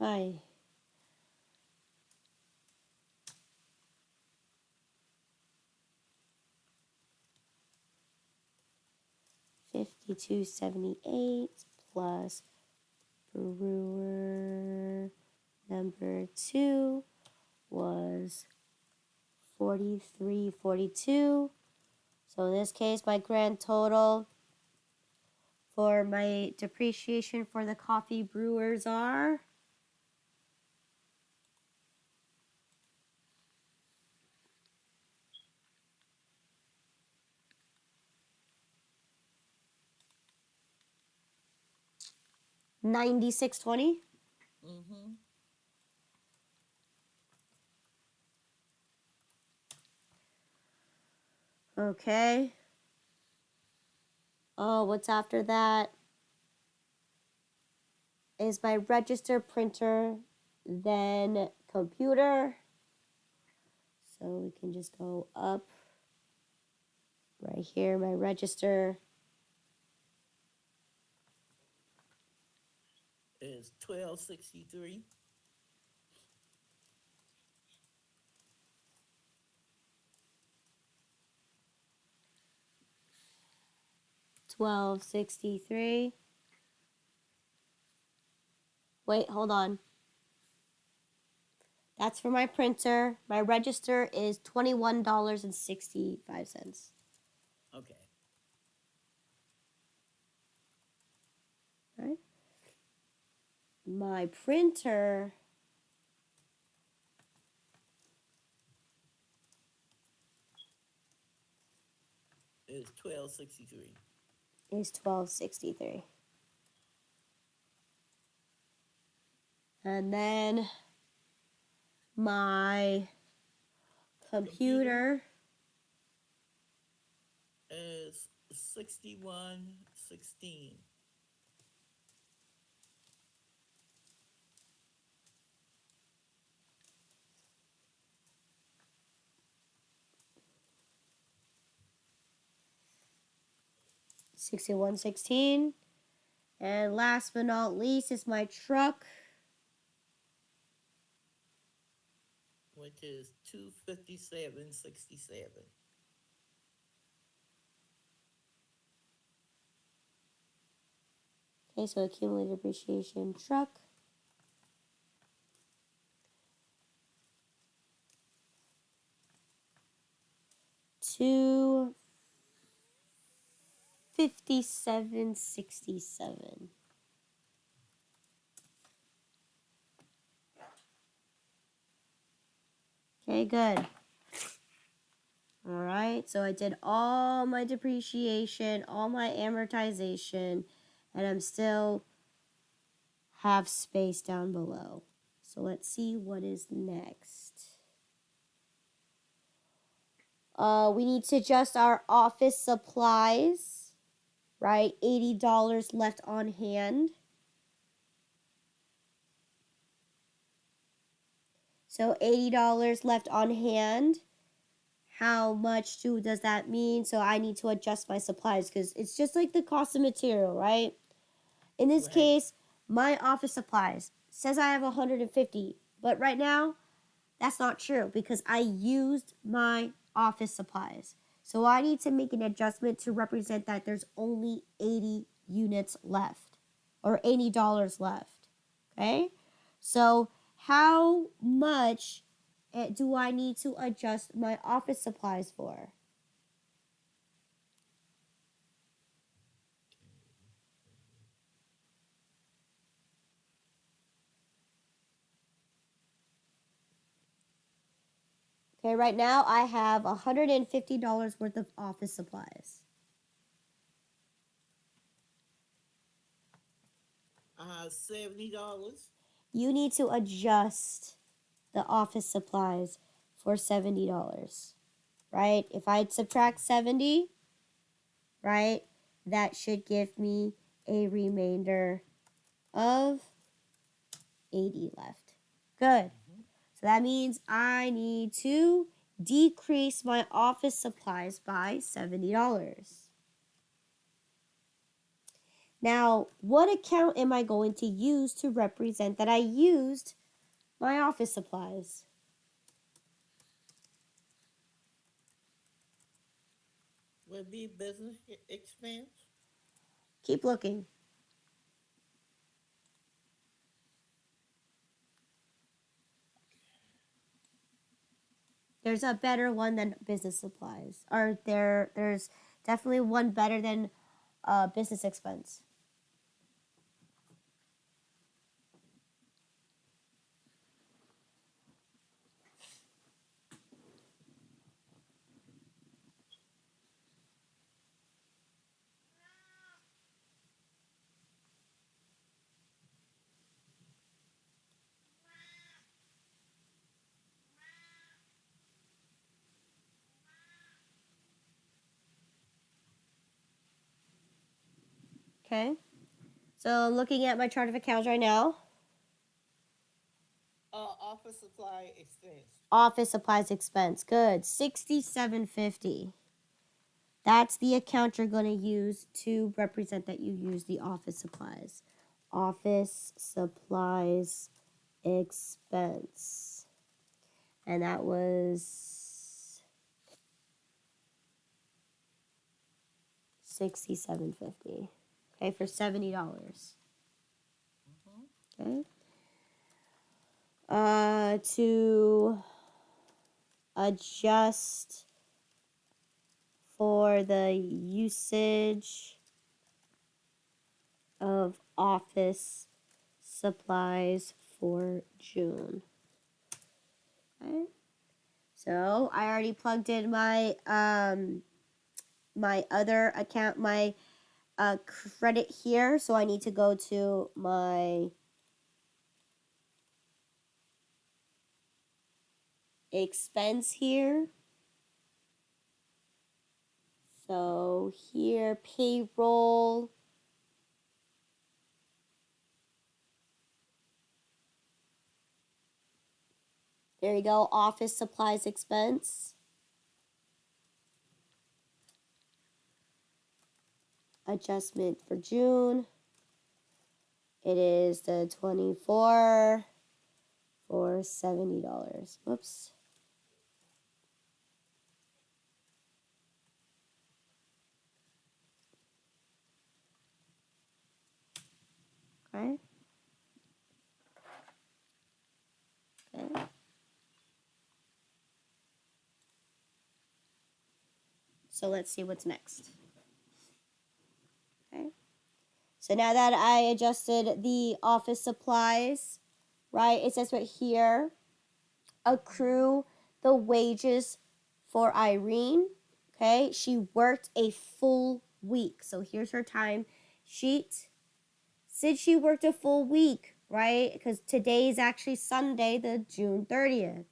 Hi. 5278 plus brewer number 2 was 4342. So in this case, my grand total for my depreciation for the coffee brewers are $96.20. Mm-hmm. Okay. Oh, what's after that is my register, printer, then computer. So we can just go up right here, my register. Is 1263. 1263. Wait, hold on. That's for my printer. My register is $21.65. Okay. All right. My printer Is 1263. is 1263. And then my Computer computer is 6116. 6116. And last but not least is my truck. Which is 25767. Okay, so accumulated depreciation truck. Two 5767. Okay, good. All right, so I did all my depreciation, all my amortization, and I'm still have space down below. So let's see what is next. We need to adjust our office supplies, right? $80 left on hand. So $80 left on hand. How much does that mean? So I need to adjust my supplies because it's just like the cost of material, right? In this Right. case, my office supplies says I have 150, but right now that's not true because I used my office supplies. So I need to make an adjustment to represent that there's only 80 units left or $80 left. Okay? So how much do I need to adjust my office supplies for? Okay, right now I have $150 worth of office supplies. $70. You need to adjust the office supplies for $70, right? If I subtract 70, right, that should give me a remainder of 80 left. Good. So that means I need to decrease my office supplies by $70. Now, what account am I going to use to represent that I used my office supplies? Would be business expense. Keep looking. There's a better one than business supplies. Or there's definitely one better than business expense. Okay. So looking at my chart of accounts right now. Office supply expense. Office supplies expense. Good. $67.50. That's the account you're going to use to represent that you use the office supplies. Office supplies expense. And that was $67.50. Okay, for $70. Okay. To adjust for the usage of office supplies for June. Okay. So I already plugged in my my other account, my credit here. So I need to go to my expense here. So here, payroll. There you go, office supplies expense. Adjustment for June. It is the 24 for $70. Whoops. Okay. Okay. So let's see what's next. Okay. So now that I adjusted the office supplies, right, it says right here, accrue the wages for Irene. Okay, she worked a full week. So here's her time sheet. Since she worked a full week, right? Because today is actually Sunday, the June 30th.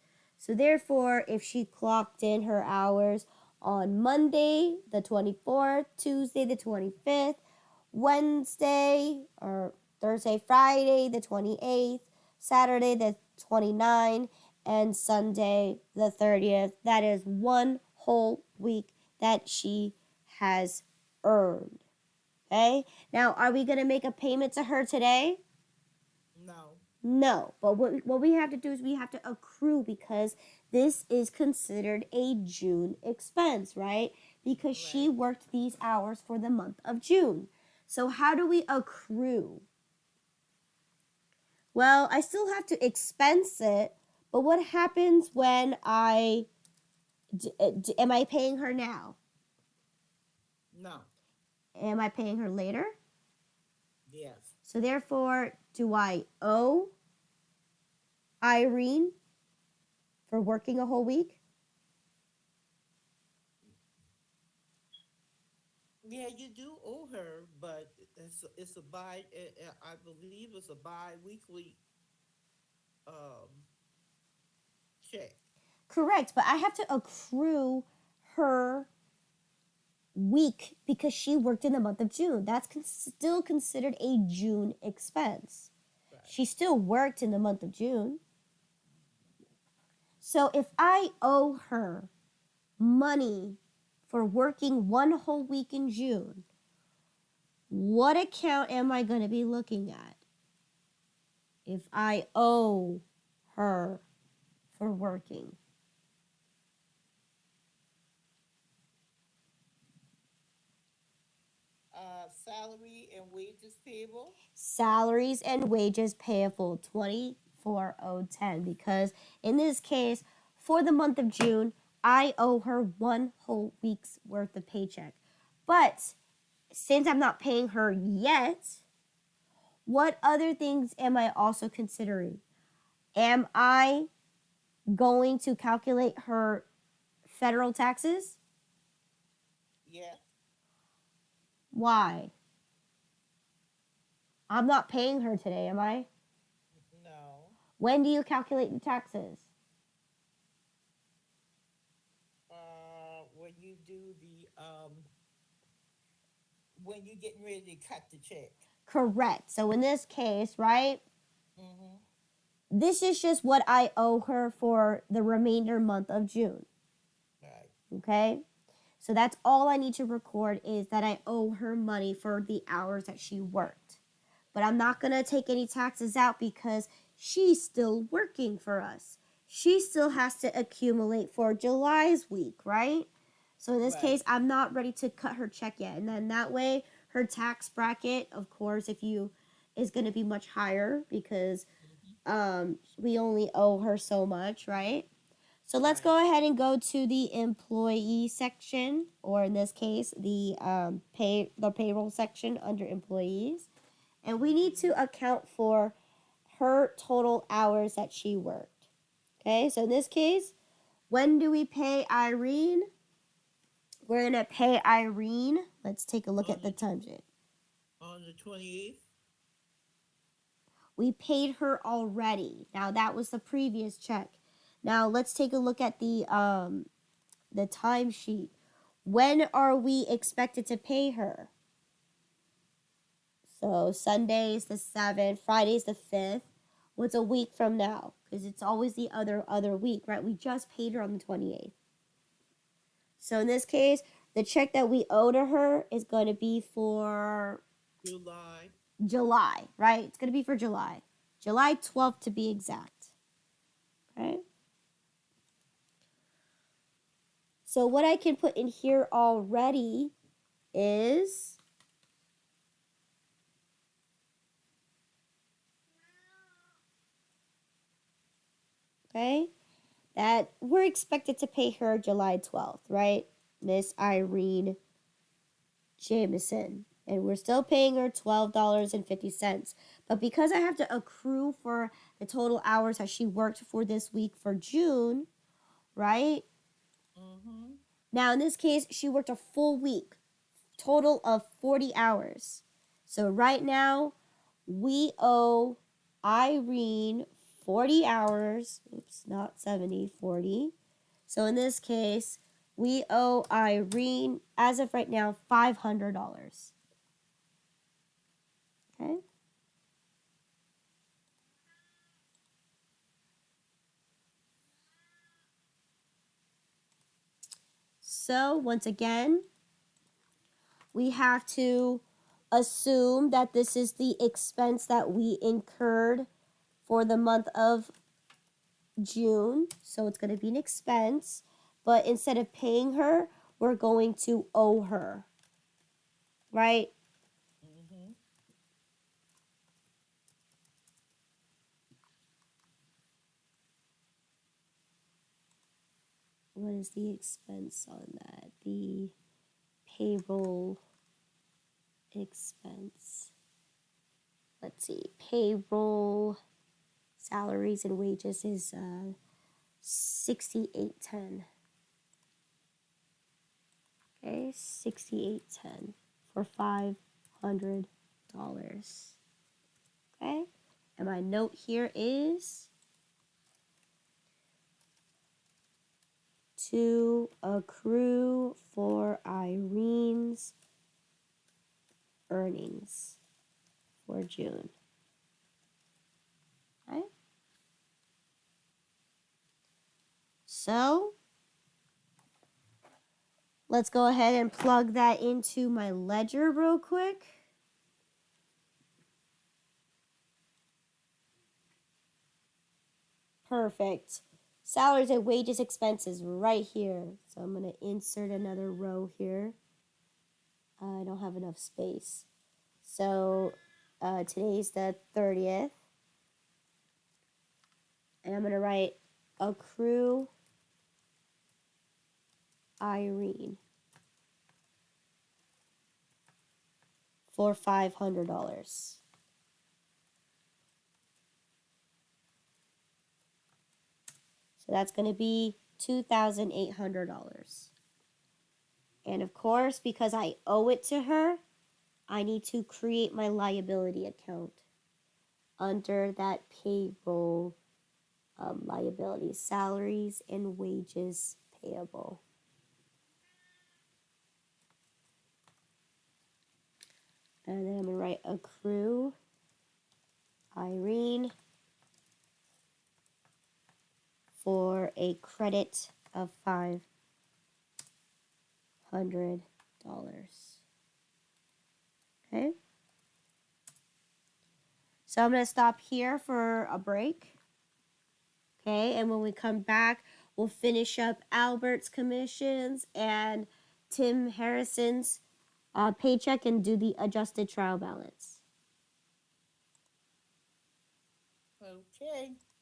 So therefore, if she clocked in her hours on Monday, the 24th, Tuesday, the 25th, Wednesday or Thursday, Friday, the 28th, Saturday, the 29th, and Sunday, the 30th, that is one whole week that she has earned. Okay? Now, are we going to make a payment to her today? No. No, but what we have to do is we have to accrue because this is considered a June expense, right? Because she Right. worked these hours for the month of June. So how do we accrue? Well, I still have to expense it, but what happens when am I paying her now? No. Am I paying her later? Yes. So therefore, do I owe Irene for working a whole week? Yeah, you do owe her, but it's a I believe it's a bi-weekly um, check. Correct, but I have to accrue her week because she worked in the month of June. That's still considered a June expense. Right. She still worked in the month of June. So if I owe her money for working one whole week in June, what account am I going to be looking at if I owe her for working? Salary and wages payable. Salaries and wages payable 24010 because in this case for the month of June I owe her one whole week's worth of paycheck. But since I'm not paying her yet, what other things am I also considering? Am I going to calculate her federal taxes? Yes. Why? I'm not paying her today, am I? No. When do you calculate the taxes? When you do when you getting ready to cut the check. Correct. So in this case, right? Mm-hmm. This is just what I owe her for the remainder month of June. Right. Okay? So that's all I need to record is that I owe her money for the hours that she worked. But I'm not going to take any taxes out because she's still working for us. She still has to accumulate for July's week, right? So in this Right. case, I'm not ready to cut her check yet. And then that way, her tax bracket, of course, is going to be much higher because we only owe her so much, right? So let's Right. go ahead and go to the employee section, or in this case, the payroll section under employees, and we need to account for her total hours that she worked. Okay, so in this case, when do we pay Irene? We're gonna pay Irene. Let's take a look On at the the timesheet. on the 28th. We paid her already. Now that was the previous check. Now let's take a look at the timesheet. When are we expected to pay her? So Sunday's the 7th, Friday's the 5th. What's a week from now? Because it's always the other week, right? We just paid her on the 28th. So in this case, the check that we owe to her is going to be for July. July, right? It's going to be for July. July 12th to be exact. Okay? So what I can put in here already is okay, that we're expected to pay her July 12th, right? Miss Irene Jameson. And we're still paying her $12.50. But because I have to accrue for the total hours that she worked for this week for June, right? Mm-hmm. Now, in this case, she worked a full week, total of 40 hours. So right now, we owe Irene 40 hours. Oops, not 70, 40. So in this case, we owe Irene, as of right now, $500. Okay? So once again, we have to assume that this is the expense that we incurred for the month of June. So it's going to be an expense. But instead of paying her, we're going to owe her. Right? Mm-hmm. What is the expense on that? The payroll expense. Let's see. Payroll, salaries, and wages is 6810. Okay, 6810 for $500. Okay, and my note here is to accrue for Irene's earnings for June. Okay, so let's go ahead and plug that into my ledger real quick. Perfect. Salaries and wages expenses right here. So I'm going to insert another row here. I don't have enough space. So today's the 30th. And I'm going to write accrue Irene for $500. So that's going to be $2,800. And of course, because I owe it to her, I need to create my liability account under that payroll liability, salaries and wages payable. And then I'm going to write accrue Irene for a credit of $500. Okay. So I'm going to stop here for a break. Okay. And when we come back, we'll finish up Albert's commissions and Tim Harrison's paycheck and do the adjusted trial balance. Okay.